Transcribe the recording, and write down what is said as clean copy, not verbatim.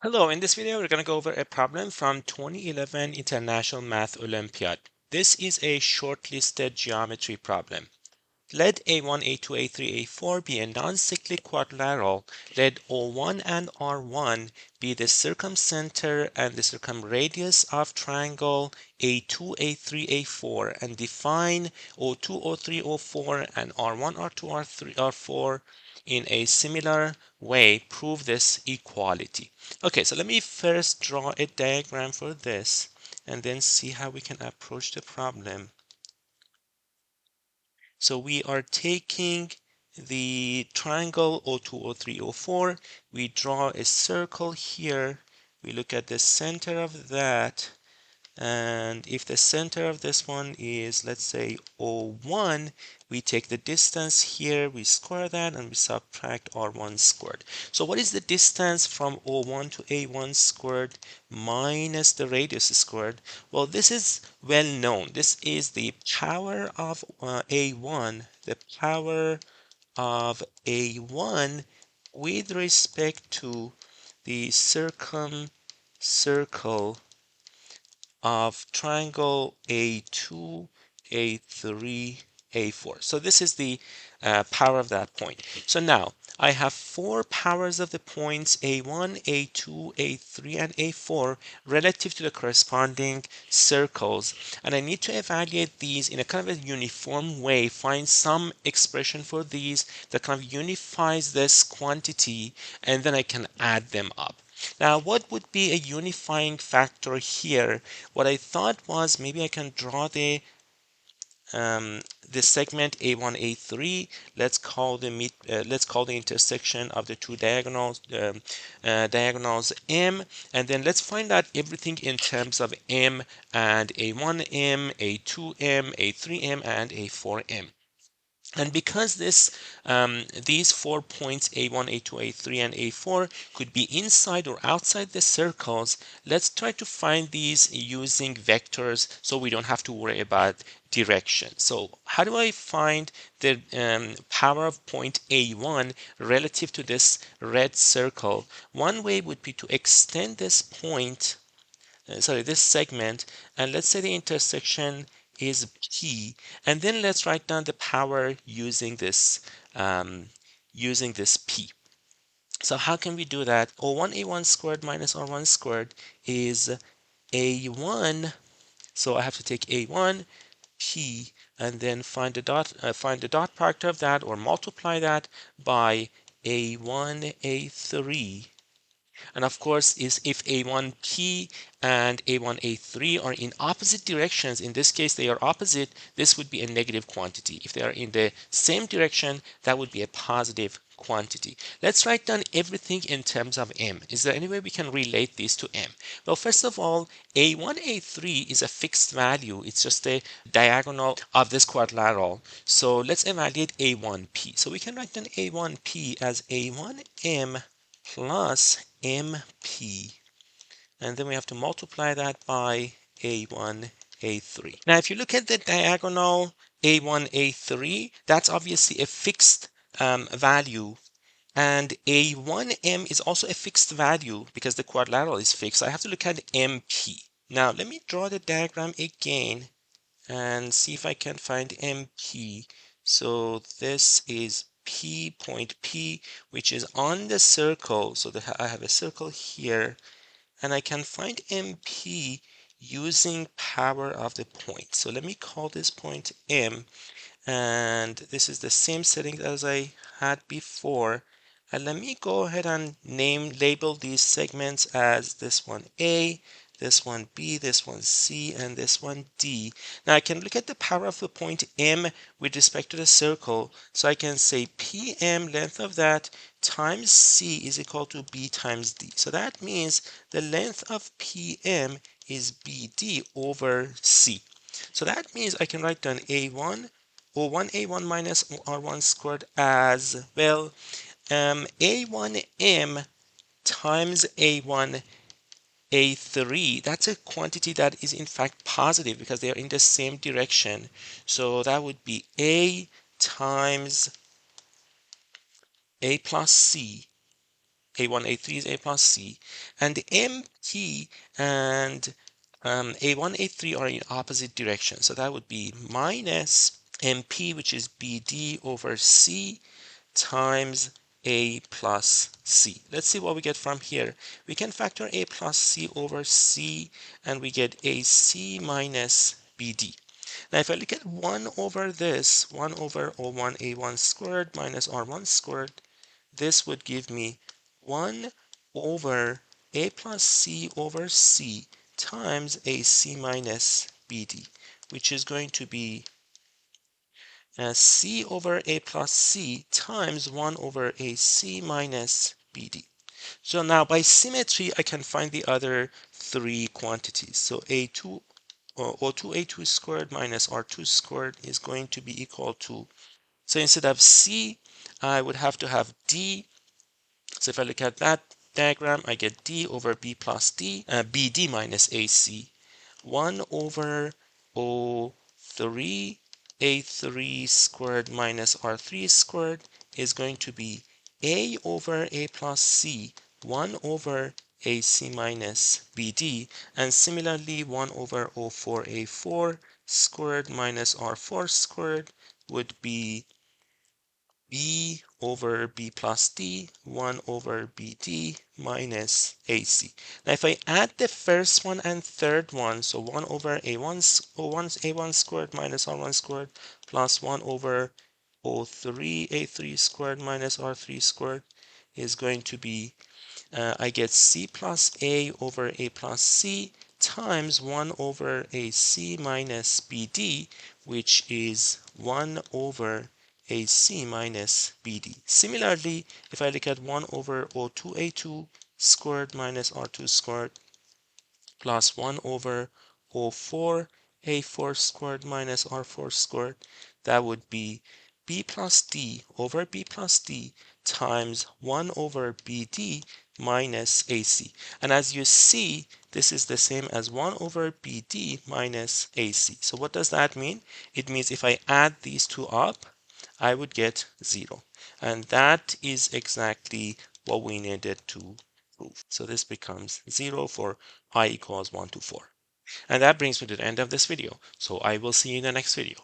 Hello, in this video we're going to go over a problem from 2011 International Math Olympiad. This is a shortlisted geometry problem. Let A1, A2, A3, A4 be a non-cyclic quadrilateral. Let O1 and R1 be the circumcenter and the circumradius of triangle A2, A3, A4 and define O2, O3, O4 and R1, R2, R3, R4 in a similar way. Prove this equality. Okay, so let me first draw a diagram for this and then see how we can approach the problem. So we are taking the triangle O2, O3, O4. We draw a circle here. We look at the center of that. And if the center of this one is, let's say, O1, we take the distance here, we square that, and we subtract R1 squared. So what is the distance from O1 to A1 squared minus the radius squared? Well, this is well known. This is the power of A1, the power of A1 with respect to the circle of triangle A2, A3, A4. So this is the power of that point. So now I have four powers of the points A1, A2, A3, and A4 relative to the corresponding circles. And I need to evaluate these in a kind of a uniform way, find some expression for these that kind of unifies this quantity, and then I can add them up. Now, what would be a unifying factor here? What I thought was maybe I can draw the segment A1, A3. Let's call the intersection of the two diagonals M, and then let's find out everything in terms of M and A1M, A2M, A3M, and A4M. And because these 4 points A1, A2, A3, and A4 could be inside or outside the circles, let's try to find these using vectors so we don't have to worry about direction. So how do I find the power of point A1 relative to this red circle? One way would be to extend this point, this segment, and let's say the intersection is P, and then let's write down the power using this P. So how can we do that? O1 A1 squared minus R1 squared is A1. So I have to take A1 P and then find the dot product of that, or multiply that by A1 A3. And of course, if A1P and A1A3 are in opposite directions, in this case they are opposite, this would be a negative quantity. If they are in the same direction, that would be a positive quantity. Let's write down everything in terms of M. Is there any way we can relate these to M? Well, first of all, A1, A3 is a fixed value. It's just a diagonal of this quadrilateral. So let's evaluate A1P. So we can write down A1P as A1M plus MP, and then we have to multiply that by A1, A3. Now, if you look at the diagonal A1, A3, that's obviously a fixed value, and A1M is also a fixed value because the quadrilateral is fixed. I have to look at MP. Now, let me draw the diagram again and see if I can find MP. So this is point P, which is on the circle. So I have a circle here, and I can find MP using power of the point. So let me call this point M, and this is the same setting as I had before. And let me go ahead and label these segments as this one A, this one B, this one C, and this one D. Now I can look at the power of the point M with respect to the circle. So I can say PM, length of that, times C is equal to B times D. So that means the length of PM is BD over C. So that means I can write down A1, O1 A1 minus R1 squared as, well, A1M times A1 A3, that's a quantity that is in fact positive because they are in the same direction. So that would be A times A plus C A1, A3 is A plus C, and the MP and A1, A3 are in opposite direction. So that would be minus MP, which is BD over C times A plus C. Let's see what we get from here. We can factor A plus C over C, and we get AC minus BD. Now, if I look at 1 over this, 1 over O1 A1 squared minus R1 squared, this would give me 1 over A plus C over C times AC minus BD, which is going to be C over A plus C times 1 over AC minus BD. So now by symmetry, I can find the other three quantities. So A2 or O2A2 squared minus R2 squared is going to be equal to, so instead of C, I would have to have D. So if I look at that diagram, I get D over B plus D, BD minus AC. 1 over O3 A3 squared minus R3 squared is going to be A over A plus C, 1 over AC minus BD, and similarly 1 over O4A4 squared minus R4 squared would be B over B plus D, 1 over BD minus AC. Now if I add the first one and third one, so 1 over A1 squared minus R1 squared plus 1 over O3 A3 squared minus R3 squared is going to be, I get C plus A over A plus C times 1 over AC minus BD, which is 1 over AC minus BD. Similarly, if I look at 1 over O2A2 squared minus R2 squared plus 1 over O4 A4 squared minus R4 squared, that would be B plus D over B plus D times 1 over BD minus AC. And as you see, this is the same as 1 over BD minus AC. So what does that mean? It means if I add these two up, I would get 0. And that is exactly what we needed to prove. So this becomes 0 for I equals 1 to 4. And that brings me to the end of this video. So I will see you in the next video.